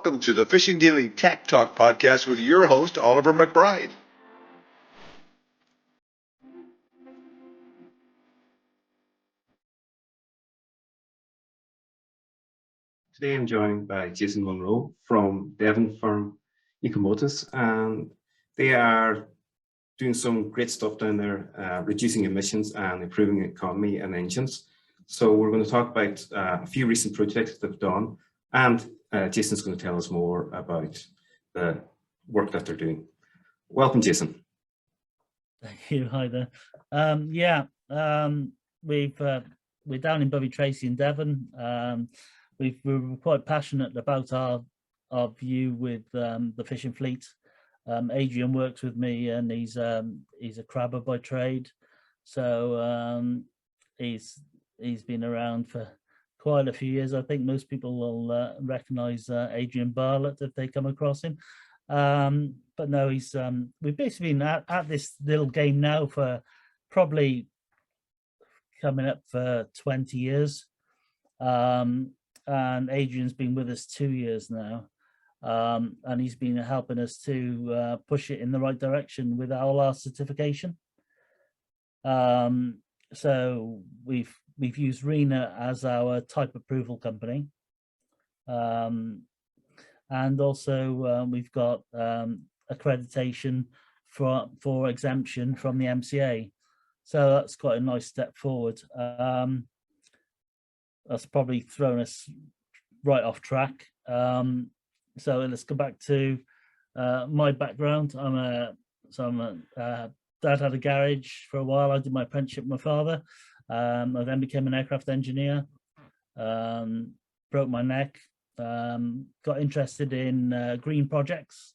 welcome to the Fishing Daily Tech Talk podcast with your host, Oliver McBride. Today I'm joined by Jason Munro from Devon firm Ecomotus, and they are doing some great stuff down there, reducing emissions and improving economy and engines. So we're going to talk about a few recent projects they've done, and Jason's going to tell us more about the work that they're doing. Welcome, Jason. Thank you. Hi there. We're down in Bovey Tracy in Devon. We're quite passionate about our view with the fishing fleet. Adrian works with me, and he's a crabber by trade, so he's been around for quite a few years. I think most people will recognise Adrian Bartlett if they come across him. But no, we've basically been at this little game now for probably coming up for 20 years. And Adrian's been with us 2 years now. And he's been helping us to push it in the right direction with all our certification. So we've used RENA as our type approval company. And also we've got accreditation for exemption from the MCA. So that's quite a nice step forward. That's probably thrown us right off track. So let's go back to my background. Dad had a garage for a while. I did my apprenticeship with my father. I then became an aircraft engineer, broke my neck, got interested in green projects,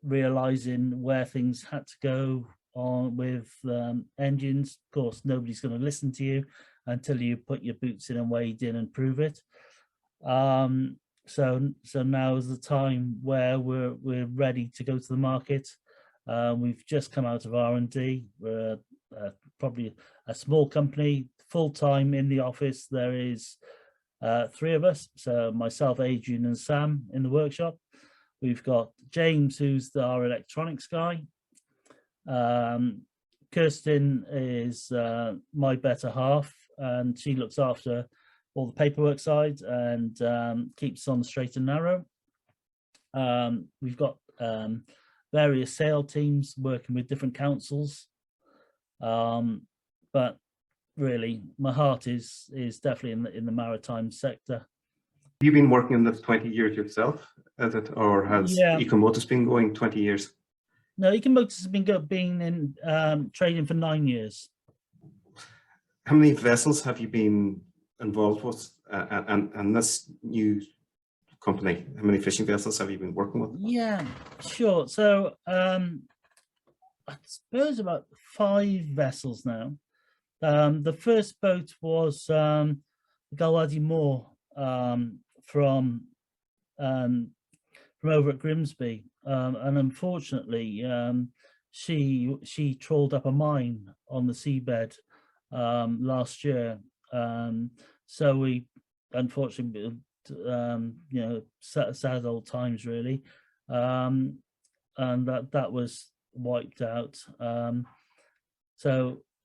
realizing where things had to go on with engines. Of course, nobody's going to listen to you until you put your boots in and wade in and prove it. So now is the time where we're ready to go to the market. We've just come out of R&D. We're probably a small company, full-time in the office. There is 3 of us, so myself, Adrian and Sam in the workshop. We've got James, who's our electronics guy. Kirsten is my better half, and she looks after all the paperwork side and keeps on the straight and narrow. We've got various sales teams working with different councils, but really my heart is definitely in the maritime sector. Have you been working in this 20 years yourself, or has Ecomotus been going 20 years? No, Ecomotus has been in trading for 9 years. How many vessels have you been involved with, and this new company? How many fishing vessels have you been working with? Yeah, sure. So I suppose about 5 vessels now. The first boat was the Galwadi Moor from over at Grimsby, and unfortunately she trawled up a mine on the seabed last year. So we unfortunately, sad old times really, and that was wiped out.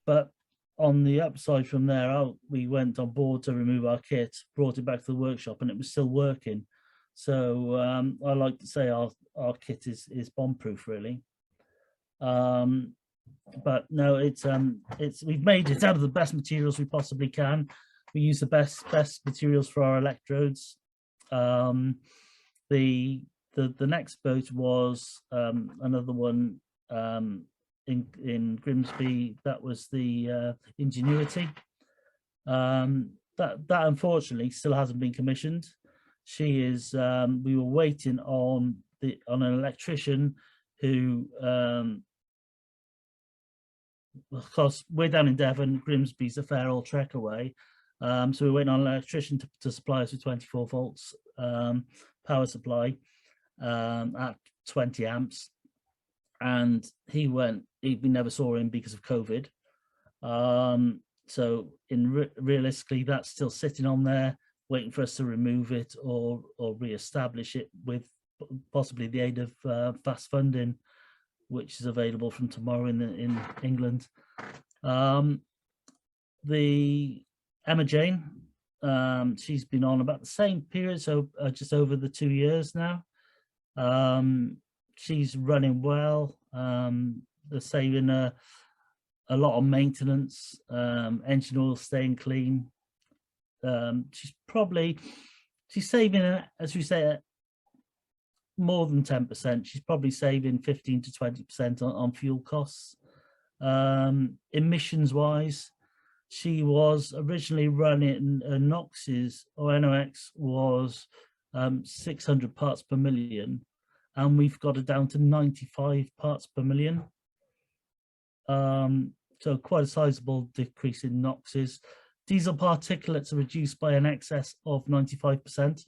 But on the upside from there, we went on board to remove our kit, brought it back to the workshop, and it was still working. So I like to say our kit is bomb-proof, really. But no, we've made it out of the best materials we possibly can. We use the best materials for our electrodes. The next boat was another one in Grimsby. That was the Ingenuity. That unfortunately still hasn't been commissioned. She is. We were waiting on an electrician who. Of course, we're down in Devon. Grimsby's a fair old trek away. So we're waiting on an electrician to supply us with 24 volts power supply at 20 amps. And we never saw him because of COVID. So realistically, that's still sitting on there waiting for us to remove it or re-establish it with possibly the aid of fast funding, which is available from tomorrow in England. The Emma Jane, she's been on about the same period, so just over the 2 years now. She's running well. They're saving a lot on maintenance, engine oil staying clean. She's saving, as we say, more than 10%. She's probably saving 15 to 20% on fuel costs. Emissions wise, she was originally running NOx's or NOx was 600 parts per million, and we've got it down to 95 parts per million. So quite a sizable decrease in NOx's. Diesel particulates are reduced by an excess of 95%.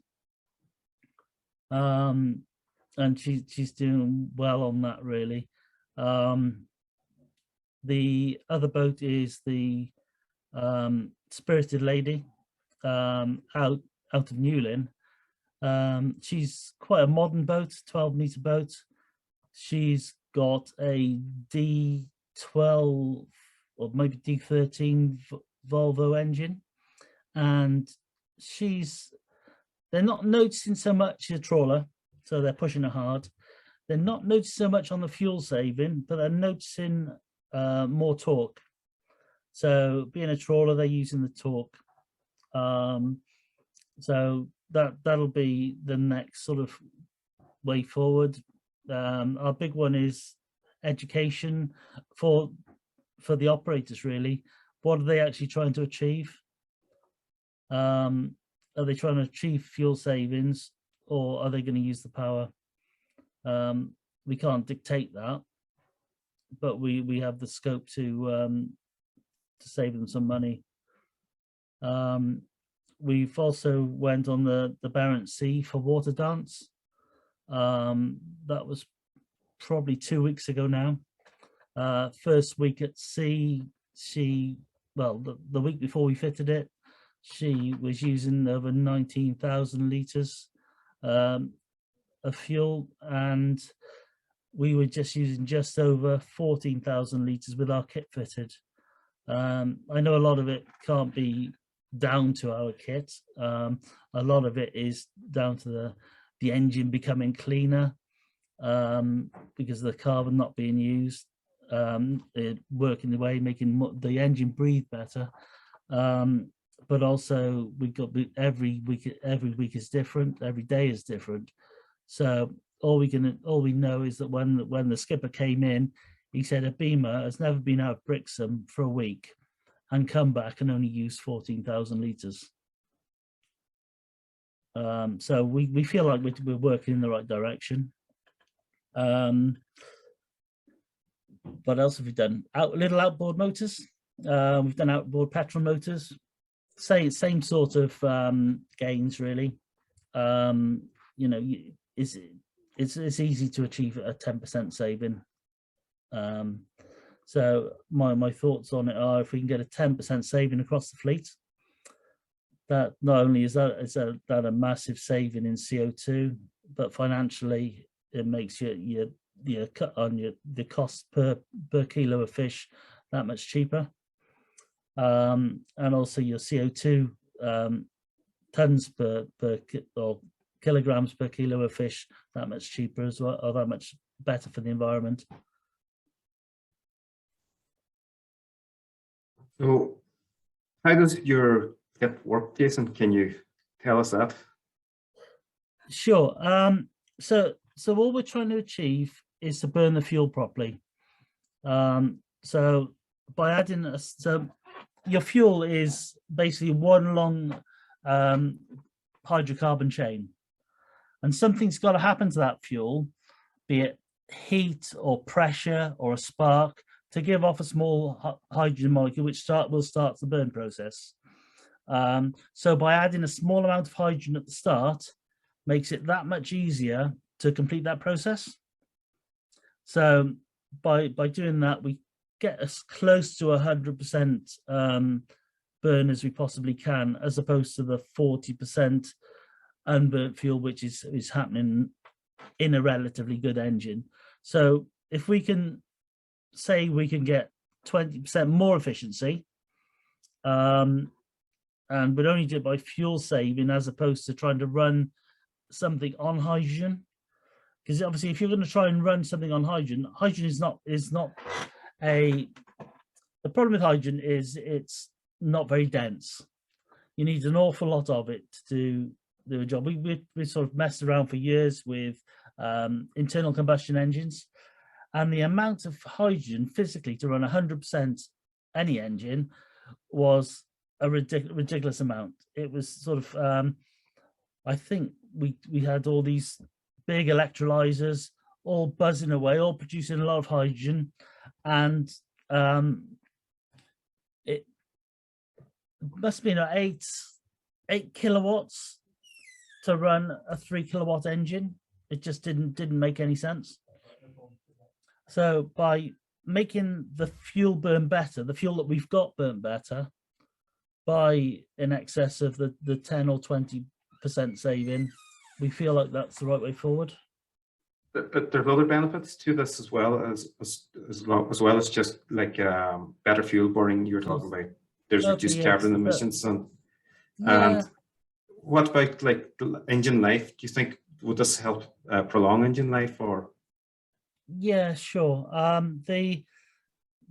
And she's doing well on that, really. The other boat is the Spirited Lady, out of Newlyn. She's quite a modern boat, 12-meter boat. She's got a D12 or maybe D13 Volvo engine, and they're not noticing so much a trawler, so they're pushing it hard. They're not noticing so much on the fuel saving, but they're noticing more torque. So being a trawler, they're using the torque. So that'll be the next sort of way forward. Our big one is education for the operators, really. What are they actually trying to achieve? Are they trying to achieve fuel savings, or are they going to use the power? We can't dictate that, but we have the scope to save them some money. We've also went on the Barents Sea for water dance. That was probably 2 weeks ago now. First week at sea, the week before we fitted it, she was using over 19,000 litres of fuel, and we were just using just over 14,000 litres with our kit fitted. I know a lot of it can't be down to our kit. A lot of it is down to the engine becoming cleaner because of the carbon not being used, it working the way, making the engine breathe better. But also we've got every week is different, every day is different. So all we know is that when the skipper came in, he said a beamer has never been out of Brixham for a week and come back and only use 14,000 litres. So we feel like we're working in the right direction. What else have we done? Little outboard motors. We've done outboard petrol motors. Same sort of gains, really. You know, it's easy to achieve a 10% saving. So my thoughts on it are, if we can get a 10% saving across the fleet, that not only is that a massive saving in CO2, but financially it makes your cut on the cost per kilo of fish that much cheaper, and also your CO2 tons or kilograms per kilo of fish that much cheaper as well, or that much better for the environment. So how does your kit work, Jason? Can you tell us that? Sure. So all we're trying to achieve is to burn the fuel properly. So by adding your fuel is basically one long hydrocarbon chain, and something's got to happen to that fuel, be it heat or pressure or a spark, to give off a small hydrogen molecule which will start the burn process. So by adding a small amount of hydrogen at the start makes it that much easier to complete that process. So by doing that, we get as close to 100% burn as we possibly can, as opposed to the 40% unburnt fuel, which is happening in a relatively good engine. So if we can say we can get 20% more efficiency, and we'd only do it by fuel saving as opposed to trying to run something on hydrogen, because obviously if you're going to try and run something on hydrogen, hydrogen is not a, the problem with hydrogen is it's not very dense. You need an awful lot of it to do a job. We sort of messed around for years with internal combustion engines, and the amount of hydrogen physically to run 100% any engine was a ridiculous amount. It was sort of, I think we had all these big electrolyzers all buzzing away, all producing a lot of hydrogen, and it must have been 8 kilowatts to run a 3 kilowatt engine. It just didn't make any sense. So by making the fuel burn better, the fuel that we've got burn better by in excess of the 10 or 20% saving, we feel like that's the right way forward. But there's other benefits to this as well as just like better fuel burning you were talking about. There's reduced carbon emissions, and what about like the engine life? Do you think would this help prolong engine life? Or yeah, sure.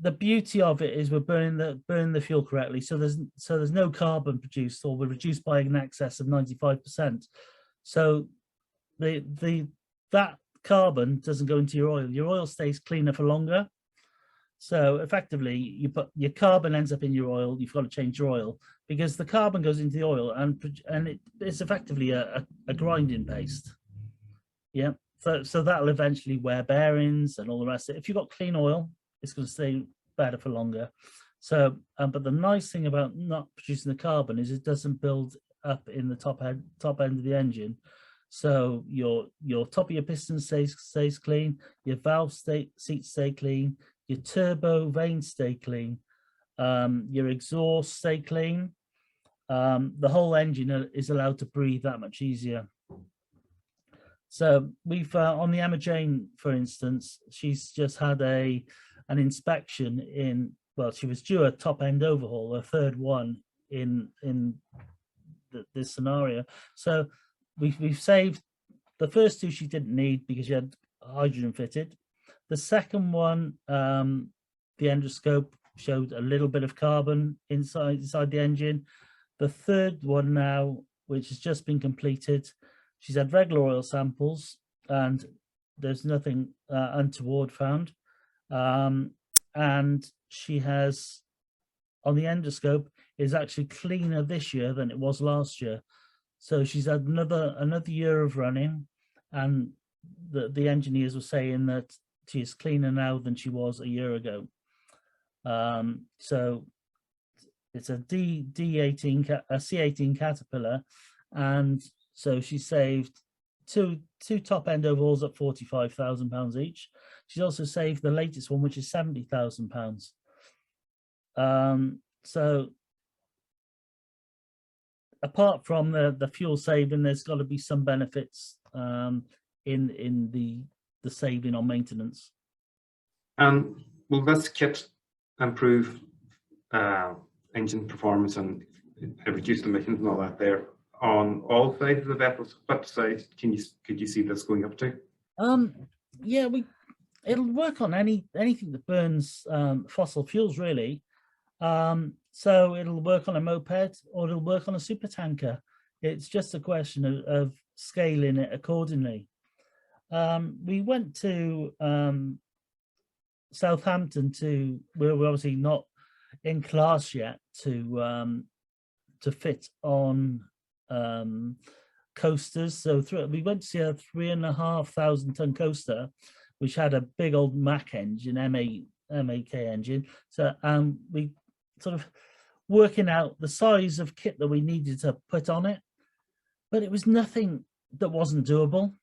The beauty of it is we're burning the fuel correctly, so there's no carbon produced, or we're reduced by in excess of 95%. So that carbon doesn't go into your oil. Your oil stays cleaner for longer. So effectively, your carbon ends up in your oil. You've got to change your oil because the carbon goes into the oil, and it's effectively a grinding paste. Yeah. So that'll eventually wear bearings and all the rest of it. If you've got clean oil, it's going to stay better for longer. So, but the nice thing about not producing the carbon is it doesn't build up in the top end of the engine. So your top of your piston stays clean, your valve seats stay clean, your turbo vanes stay clean, your exhaust stay clean. The whole engine is allowed to breathe that much easier. So we've on the Emma Jane, for instance, she's just had an inspection in, well, she was due a top end overhaul, a third one in this scenario. So we've saved the first two she didn't need because she had hydrogen fitted. The second one, the endoscope showed a little bit of carbon inside the engine. The third one now, which has just been completed, she's had regular oil samples and there's nothing untoward found. And she has, on the endoscope, is actually cleaner this year than it was last year. So she's had another year of running, and the engineers were saying that she is cleaner now than she was a year ago. So it's a C18 Caterpillar, and so she saved two top end overhauls at £45,000 each. She's also saved the latest one, which is £70,000. So apart from the fuel saving, there's got to be some benefits in the saving on maintenance. Will this kit improve engine performance and reduce emissions and all that there on all sides of the vessels? What size could you see this going up to? Yeah, it'll work on anything that burns fossil fuels, really. So it'll work on a moped or it'll work on a super tanker. It's just a question of scaling it accordingly. We went to Southampton we're obviously not in class yet to fit on coasters. So we went to see a 3,500 ton coaster, which had a big old Mack engine, MAK engine. So we sort of working out the size of kit that we needed to put on it, but it was nothing that wasn't doable.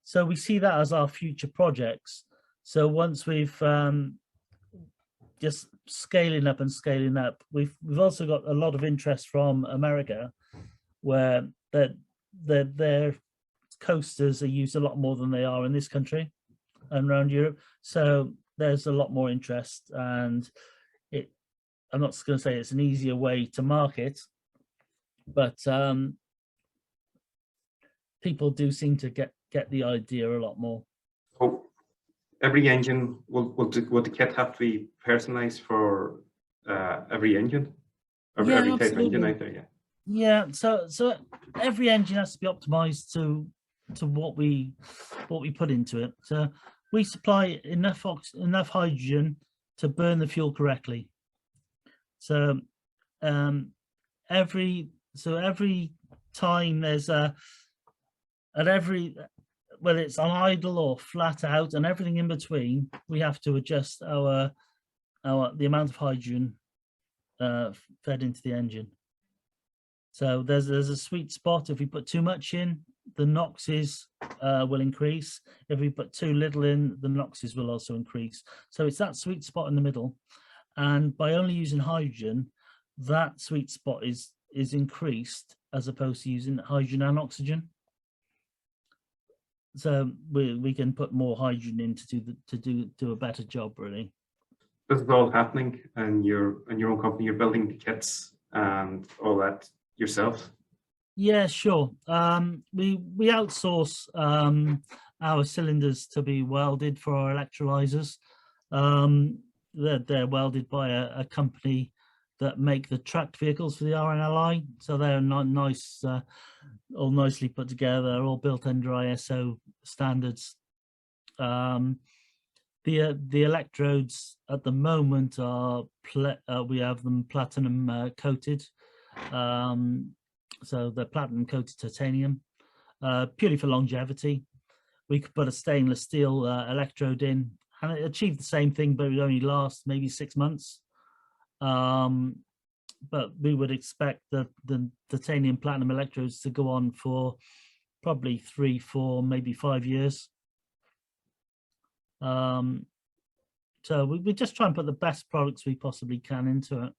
So we see that as our future projects. So once we've just scaling up and scaling up. We've also got a lot of interest from America, where their coasters are used a lot more than they are in this country and around Europe. So there's a lot more interest, and I'm not going to say it's an easier way to market, but people do seem to get the idea a lot more. So every engine, will the kit have to be personalized for every engine? Yeah, Every type of engine absolutely. out there, yeah. Yeah, so every engine has to be optimized to what we put into it. So we supply enough hydrogen to burn the fuel correctly. So every time there's whether it's on idle or flat out and everything in between, we have to adjust the amount of hydrogen fed into the engine. So there's a sweet spot. If we put too much in, the NOxes will increase. If we put too little in, the NOxes will also increase. So it's that sweet spot in the middle. And by only using hydrogen, that sweet spot is increased as opposed to using hydrogen and oxygen. So we can put more hydrogen in to do a better job, really. This is all happening in your own company. You're building the kits and all that yourself? Yeah, sure. We outsource our cylinders to be welded for our electrolyzers. They're welded by a company that make the tracked vehicles for the RNLI. So they're not nice, all nicely put together, all built under ISO standards. The electrodes at the moment are we have them platinum coated. So they're platinum coated titanium, purely for longevity. We could put a stainless steel electrode in and it achieved the same thing, but it would only last maybe 6 months. But we would expect the titanium platinum electrodes to go on for probably 3, 4, maybe 5 years. So we just try and put the best products we possibly can into it.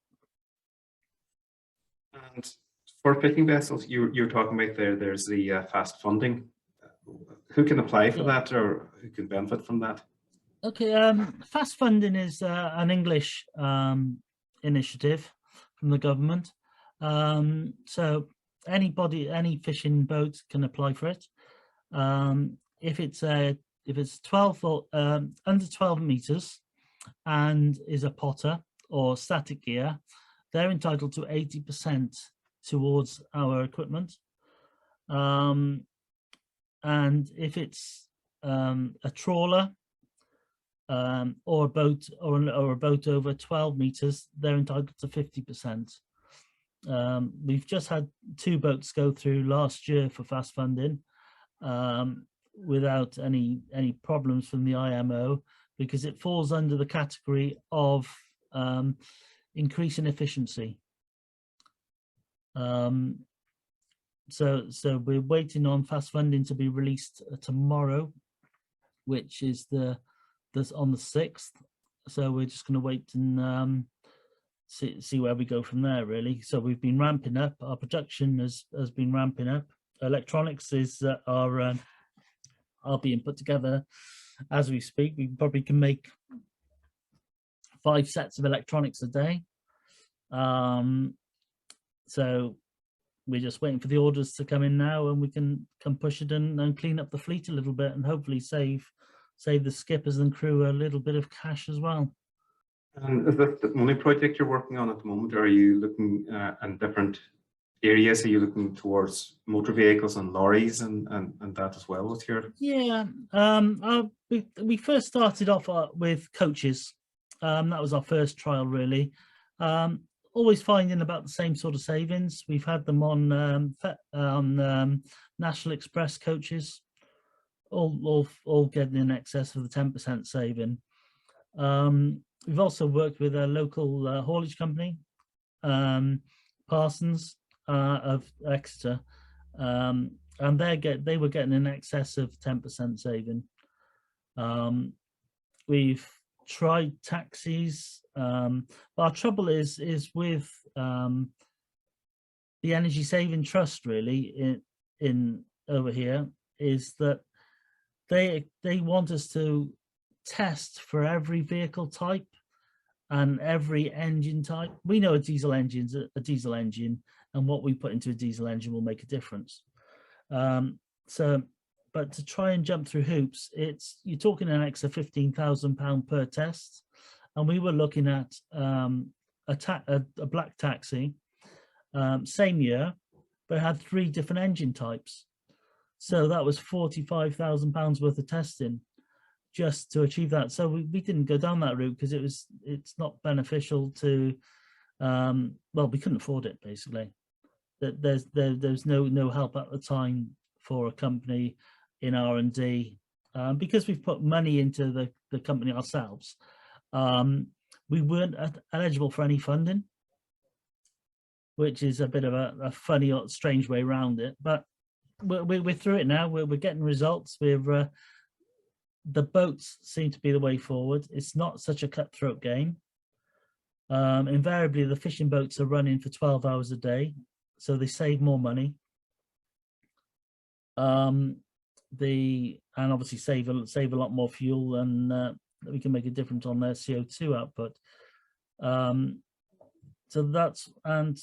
And for fishing vessels, you're talking about there's the fast funding. Who can apply for that, or who can benefit from that? Okay, fast funding is an English initiative from the government. So any fishing boat can apply for it. If it's 12 or under 12 meters and is a potter or static gear, they're entitled to 80% towards our equipment. And if it's a trawler or a boat or a boat over 12 meters, they're entitled to 50%. We've just had 2 boats go through last year for fast funding without any problems from the IMO, because it falls under the category of increasing efficiency. So we're waiting on fast funding to be released tomorrow, which is on the 6th. So we're just going to wait and see where we go from there, really. So we've been ramping up. Our production has been ramping up. Electronics are being put together as we speak. We probably can make 5 sets of electronics a day. So we're just waiting for the orders to come in now, and we can push it and clean up the fleet a little bit, and hopefully save the skippers and crew a little bit of cash as well. And is this the only project you're working on at the moment, or are you looking in different areas? Are you looking towards motor vehicles and lorries and that as well with your? Yeah, we first started off with coaches. That was our first trial, really. Always finding about the same sort of savings. We've had them on National Express coaches, all getting in excess of the 10% saving. We've also worked with a local haulage company, Parsons of Exeter, and they were getting in excess of 10% saving. We've tried taxis But our trouble is with the Energy Saving Trust, really, in over here, is that they want us to test for every vehicle type and every engine type. We know a diesel engine's a diesel engine, and what we put into a diesel engine will make a difference. But to try and jump through hoops, you're talking an extra £15,000 per test, and we were looking at a black taxi, same year, but it had 3 different engine types. So that was £45,000 worth of testing just to achieve that. So we didn't go down that route because it's not beneficial to, well, we couldn't afford it basically. There's no help at the time for a company in R&D because we've put money into the company ourselves. We weren't eligible for any funding, which is a bit of a funny or strange way around it, but we're through it now. We're getting results. The boats seem to be the way forward. It's not such a cutthroat game. Invariably, the fishing boats are running for 12 hours a day, so they save more money. And obviously save a lot more fuel, and we can make a difference on their CO2 output. So that's, and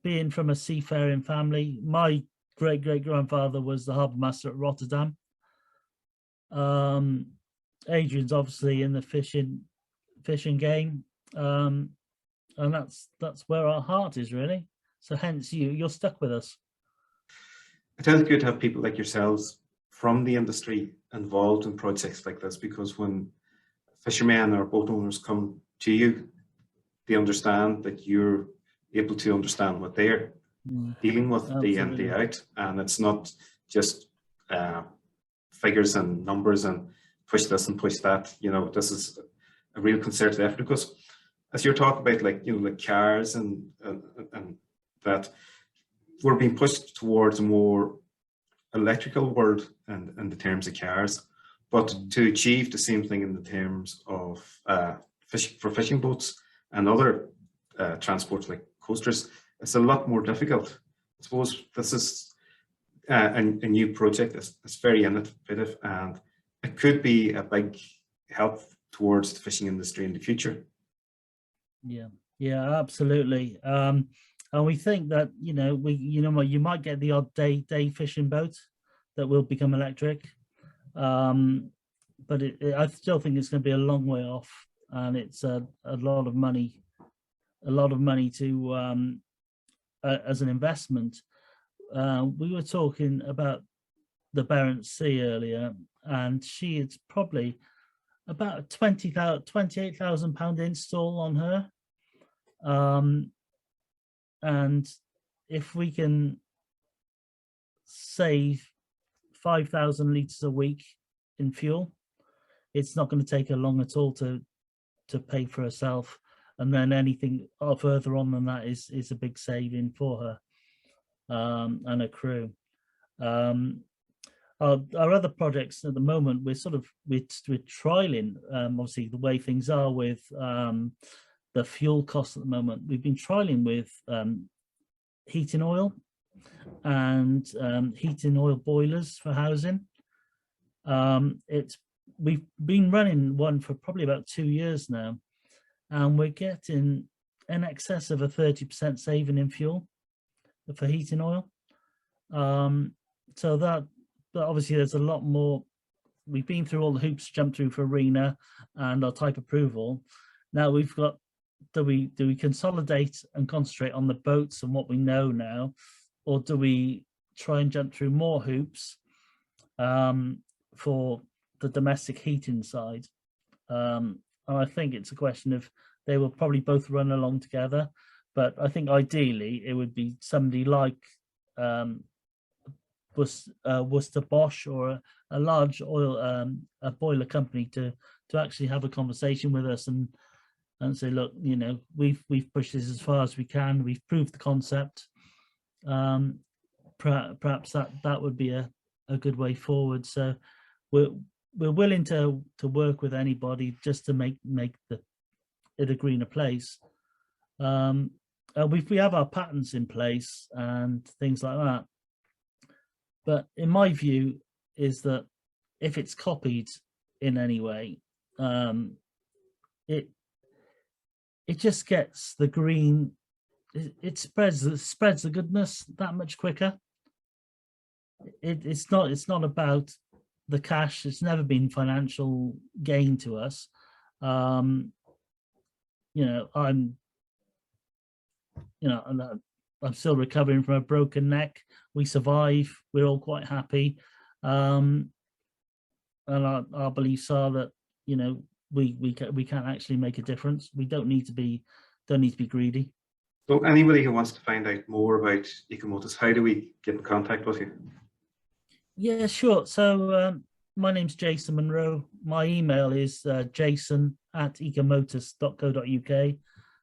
being from a seafaring family, my great-great-grandfather was the harbour master at Rotterdam. Adrian's obviously in the fishing game, and that's where our heart is, really. So hence you're stuck with us. It's really good to have people like yourselves from the industry involved in projects like this, because when fishermen or boat owners come to you, they understand that you're able to understand what they're dealing with day in, day out, and it's not just figures and numbers and push this and push that. You know, this is a real concerted effort, because as you're talking about, like, you know, like cars and that, we're being pushed towards a more electrical world and in the terms of cars, but to achieve the same thing in the terms of fishing boats and other transports like coasters, it's a lot more difficult. I suppose this is a new project. It's very innovative, and it could be a big help towards the fishing industry in the future. Yeah, absolutely. And we think that, you might get the odd day fishing boat that will become electric, but I still think it's going to be a long way off, and it's a lot of money to as an investment. We were talking about the Barents Sea earlier, and she is probably about £28,000 install on her. And if we can save 5,000 litres a week in fuel, it's not going to take her long at all to pay for herself. And then anything further on than that is a big saving for her and her crew. Our other projects at the moment, we're trialing, obviously the way things are with the fuel costs at the moment. We've been trialing with heating oil and heating oil boilers for housing. We've been running one for probably about 2 years now, and we're getting in excess of a 30% saving in fuel for heating oil. So that obviously there's a lot more. We've been through all the hoops, jumped through for ARENA and our type approval. Now we've got, do we consolidate and concentrate on the boats and what we know now, or do we try and jump through more hoops for the domestic heating side? And I think it's a question of they will probably both run along together, but I think ideally it would be somebody like Worcester Bosch or a large oil a boiler company to actually have a conversation with us and say, look, we've pushed this as far as we can, we've proved the concept. Perhaps that would be a good way forward. So we're willing to work with anybody just to make it a greener place. We have our patents in place and things like that. But in my view is that if it's copied in any way, it just gets the green. It spreads the goodness that much quicker. It's not about the cash. It's never been financial gain to us. I'm still recovering from a broken neck. We survive. We're all quite happy, and our beliefs are that we can actually make a difference. We don't need to be greedy. So anybody who wants to find out more about Ecomotus, how do we get in contact with you? Yeah, sure. So my name's Jason Munro. My email is jason@ecomotus.co.uk.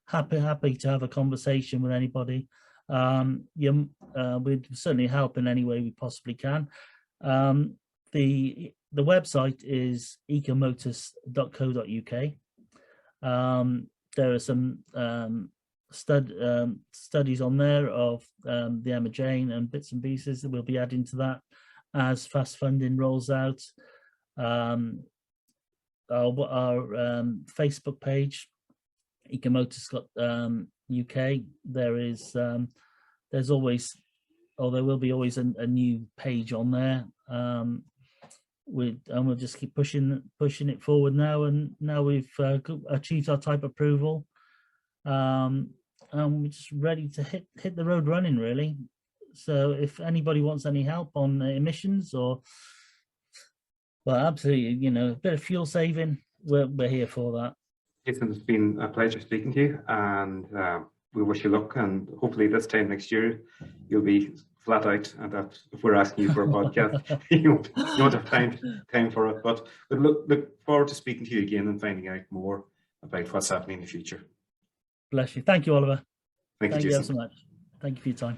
Happy to have a conversation with anybody. We'd certainly help in any way we possibly can. The website is ecomotus.co.uk. There are some studies on there of the Emma Jane and bits and pieces that we'll be adding to that as fast funding rolls out. Our Facebook page, Ecomotus UK. There's always, or there will be always a new page on there. We'll just keep pushing it forward now, and now we've achieved our type approval, and we're just ready to hit the road running, really. So if anybody wants any help on emissions or, well, absolutely, a bit of fuel saving, we're here for that. Jason, it's been a pleasure speaking to you, and we wish you luck, and hopefully this time next year you'll be flat out, and that if we're asking you for a podcast, you won't have time for it. But we look forward to speaking to you again and finding out more about what's happening in the future. Bless you. Thank you, Oliver. Thank you, Jason. Jason. So much. Thank you for your time.